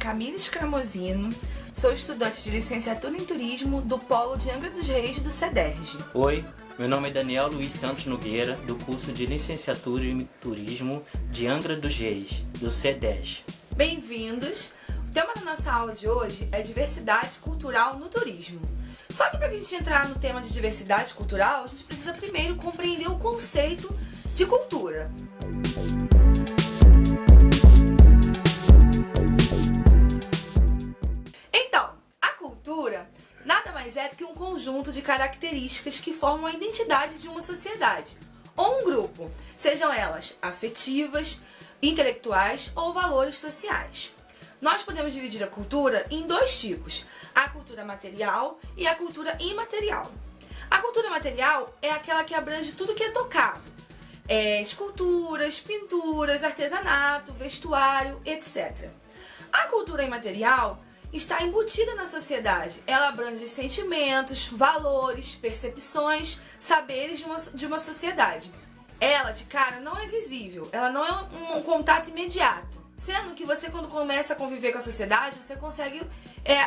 Camila Scramosino, sou estudante de licenciatura em turismo do Polo de Angra dos Reis do CEDERJ. Oi, meu nome é Daniel Luiz Santos Nogueira, do curso de licenciatura em turismo de Angra dos Reis, do CEDERJ. Bem-vindos! O tema da nossa aula de hoje é diversidade cultural no turismo. Só que para a gente entrar no tema de diversidade cultural, a gente precisa primeiro compreender o conceito de cultura. Então, a cultura nada mais é do que um conjunto de características que formam a identidade de uma sociedade ou um grupo, sejam elas afetivas, intelectuais ou valores sociais. Nós podemos dividir a cultura em dois tipos, a cultura material e a cultura imaterial. A cultura material é aquela que abrange tudo que é tocado, esculturas, pinturas, artesanato, vestuário, etc. A cultura imaterial está embutida na sociedade. Ela abrange sentimentos, valores, percepções, saberes de uma sociedade. Ela, de cara, não é visível, ela não é um contato imediato. Sendo que você, quando começa a conviver com a sociedade, você consegue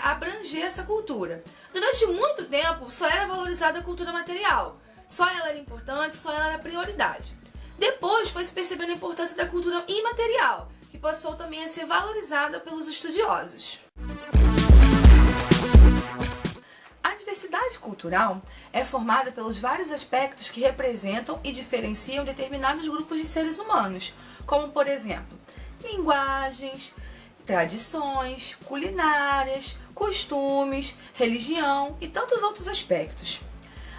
abranger essa cultura. Durante muito tempo, só era valorizada a cultura material. Só ela era importante, só ela era prioridade. Depois foi se percebendo a importância da cultura imaterial, que passou também a ser valorizada pelos estudiosos. A diversidade cultural é formada pelos vários aspectos que representam e diferenciam determinados grupos de seres humanos, como, por exemplo, linguagens, tradições, culinárias, costumes, religião e tantos outros aspectos.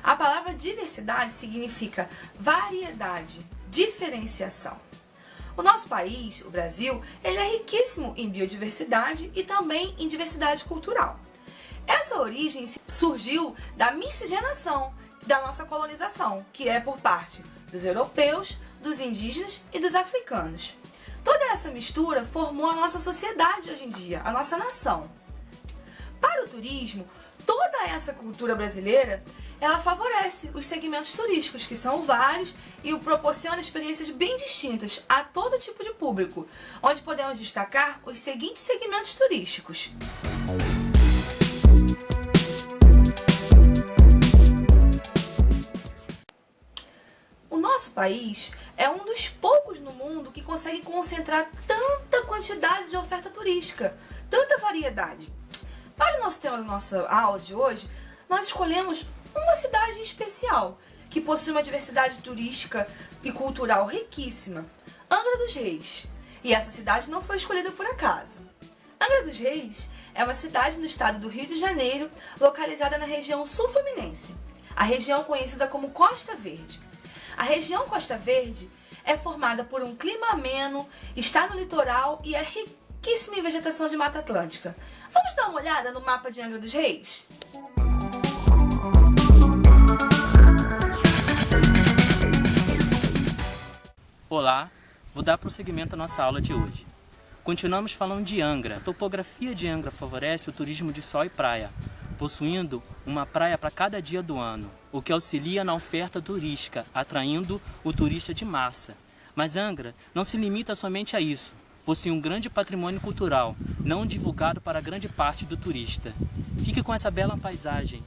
A palavra diversidade significa variedade, diferenciação. O nosso país, o Brasil, ele é riquíssimo em biodiversidade e também em diversidade cultural. Essa origem surgiu da miscigenação da nossa colonização, que é por parte dos europeus, dos indígenas e dos africanos. Toda essa mistura formou a nossa sociedade hoje em dia, a nossa nação. Para o turismo, toda essa cultura brasileira, ela favorece os segmentos turísticos, que são vários e proporciona experiências bem distintas a todo tipo de público, onde podemos destacar os seguintes segmentos turísticos. O nosso país é um dos poucos no mundo que consegue concentrar tanta quantidade de oferta turística, tanta variedade. Para o nosso tema da nossa aula de hoje, nós escolhemos uma cidade em especial, que possui uma diversidade turística e cultural riquíssima, Angra dos Reis. E essa cidade não foi escolhida por acaso. Angra dos Reis é uma cidade no estado do Rio de Janeiro, localizada na região sul-fluminense, a região conhecida como Costa Verde. A região Costa Verde é formada por um clima ameno, está no litoral e é riquíssima em vegetação de Mata Atlântica. Vamos dar uma olhada no mapa de Angra dos Reis? Olá, vou dar prosseguimento à nossa aula de hoje. Continuamos falando de Angra. A topografia de Angra favorece o turismo de sol e praia, possuindo uma praia para cada dia do ano, o que auxilia na oferta turística, atraindo o turista de massa. Mas Angra não se limita somente a isso, possui um grande patrimônio cultural, não divulgado para grande parte do turista. Fique com essa bela paisagem.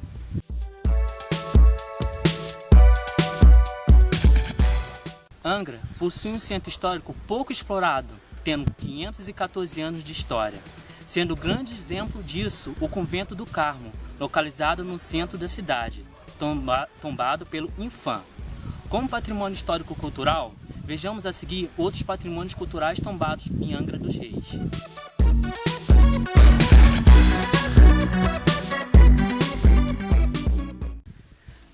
Angra possui um centro histórico pouco explorado, tendo 514 anos de história, sendo grande exemplo disso o Convento do Carmo, localizado no centro da cidade, tombado pelo Infam. Como patrimônio histórico-cultural, vejamos a seguir outros patrimônios culturais tombados em Angra dos Reis.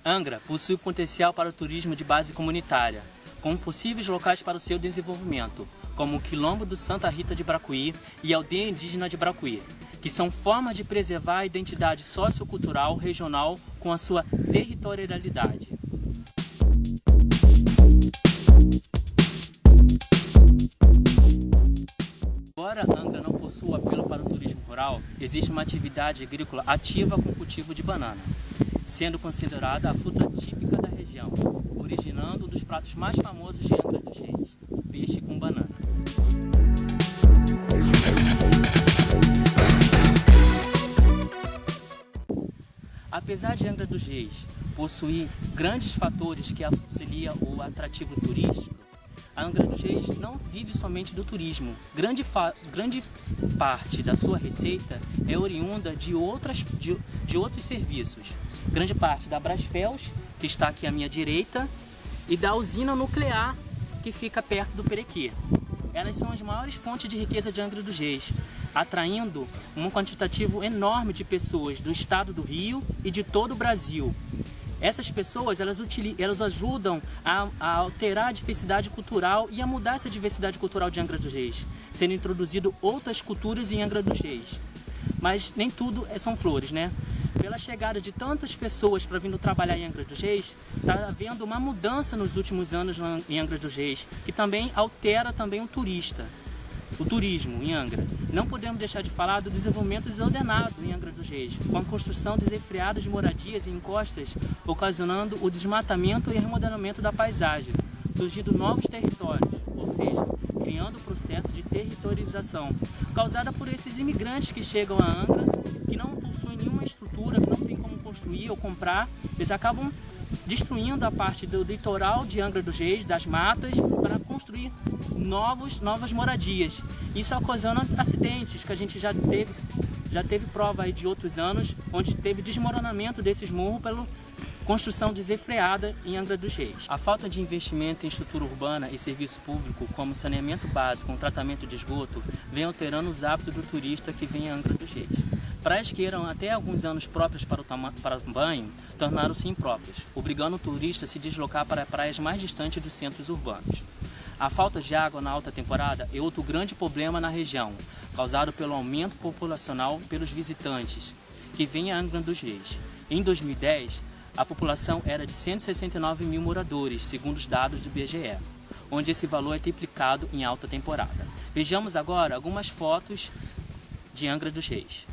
Angra possui potencial para o turismo de base comunitária, com possíveis locais para o seu desenvolvimento, como o Quilombo do Santa Rita de Bracuí e a Aldeia Indígena de Bracuí, que são formas de preservar a identidade sociocultural regional com a sua territorialidade. Embora Angra não possua apelo para o turismo rural, existe uma atividade agrícola ativa com o cultivo de banana, sendo considerada a fruta típica da região, originando um dos pratos mais famosos de Angra dos Reis, o peixe com banana. Apesar de Angra dos Reis possuir grandes fatores que auxiliam o atrativo turístico, a Angra dos Reis não vive somente do turismo. Grande parte da sua receita é oriunda de outros serviços. Grande parte da Brasfels, que está aqui à minha direita, e da usina nuclear, que fica perto do Perequê. Elas são as maiores fontes de riqueza de Angra dos Reis, atraindo um quantitativo enorme de pessoas do estado do Rio e de todo o Brasil. Essas pessoas, elas ajudam a alterar a diversidade cultural e a mudar essa diversidade cultural de Angra dos Reis, sendo introduzido outras culturas em Angra dos Reis. Mas nem tudo são flores, né? Pela chegada de tantas pessoas para vir trabalhar em Angra dos Reis, está havendo uma mudança nos últimos anos em Angra dos Reis, que também altera também o turismo em Angra. Não podemos deixar de falar do desenvolvimento desordenado em Angra dos Reis, com a construção desenfreada de moradias e encostas, ocasionando o desmatamento e remodelamento da paisagem, surgindo novos territórios, ou seja, criando o processo de territorialização, causada por esses imigrantes que chegam a Angra, que não possuem nenhuma estrutura, que não tem como construir ou comprar. Eles acabam destruindo a parte do litoral de Angra dos Reis, das matas, para construir novas moradias. Isso ocasiona acidentes que a gente já teve prova aí de outros anos, onde teve desmoronamento desses morros pela construção desenfreada em Angra dos Reis. A falta de investimento em estrutura urbana e serviço público, como saneamento básico, tratamento de esgoto, vem alterando os hábitos do turista que vem a Angra dos Reis. Praias que eram até alguns anos próprias para o banho, tornaram-se impróprias, obrigando o turista a se deslocar para praias mais distantes dos centros urbanos. A falta de água na alta temporada é outro grande problema na região, causado pelo aumento populacional pelos visitantes que vêm a Angra dos Reis. Em 2010, a população era de 169 mil moradores, segundo os dados do IBGE, onde esse valor é triplicado em alta temporada. Vejamos agora algumas fotos de Angra dos Reis.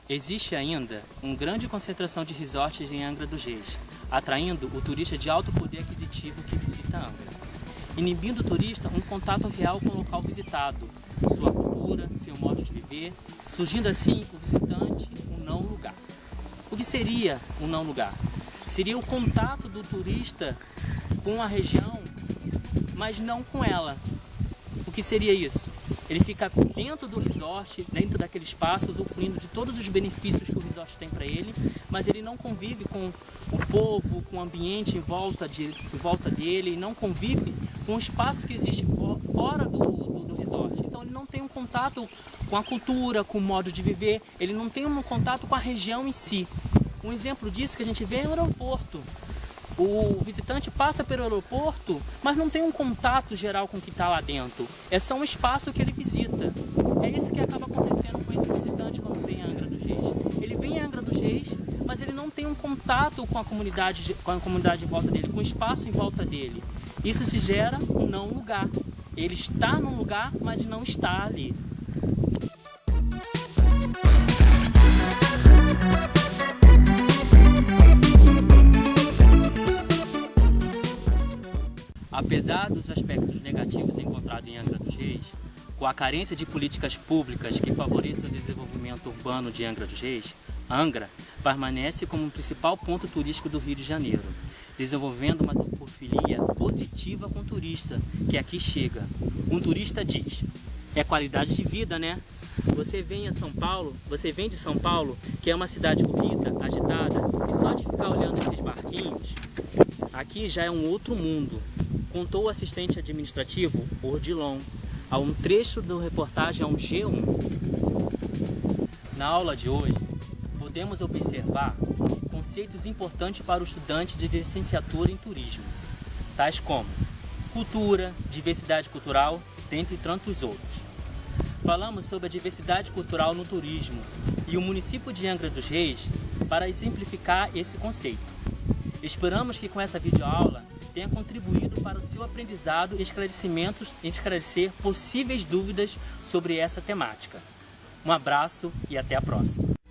Existe ainda uma grande concentração de resorts em Angra dos Reis, atraindo o turista de alto poder aquisitivo que visita Angra, inibindo o turista um contato real com o local visitado, sua cultura, seu modo de viver, surgindo assim o visitante um não lugar. O que seria um não lugar? Seria o contato do turista com a região, mas não com ela. O que seria isso? Ele fica dentro do resort, dentro daquele espaço, usufruindo de todos os benefícios que o resort tem para ele, mas ele não convive com o povo, com o ambiente em volta dele, não convive com o espaço que existe fora do resort. Então ele não tem um contato com a cultura, com o modo de viver, ele não tem um contato com a região em si. Um exemplo disso que a gente vê é o aeroporto. O visitante passa pelo aeroporto, mas não tem um contato geral com o que está lá dentro. É só um espaço que ele visita. É isso que acaba acontecendo com esse visitante quando vem a Angra dos Reis. Ele vem a Angra dos Reis, mas ele não tem um contato com a comunidade em volta dele, com o espaço em volta dele. Isso se gera um não lugar. Ele está num lugar, mas não está ali. Apesar dos aspectos negativos encontrados em Angra dos Reis, com a carência de políticas públicas que favoreçam o desenvolvimento urbano de Angra dos Reis, Angra permanece como o principal ponto turístico do Rio de Janeiro, desenvolvendo uma topofilia positiva com o turista que aqui chega. Um turista diz, é qualidade de vida, né? Você vem de São Paulo, que é uma cidade bonita, agitada, e só de ficar olhando esses barquinhos, aqui já é um outro mundo. Contou o assistente administrativo, Ordilon, a um trecho do reportagem G1. Na aula de hoje, podemos observar conceitos importantes para o estudante de licenciatura em turismo, tais como cultura, diversidade cultural, dentre tantos outros. Falamos sobre a diversidade cultural no turismo e o município de Angra dos Reis para exemplificar esse conceito. Esperamos que com essa videoaula tenha contribuído para o seu aprendizado e esclarecer possíveis dúvidas sobre essa temática. Um abraço e até a próxima!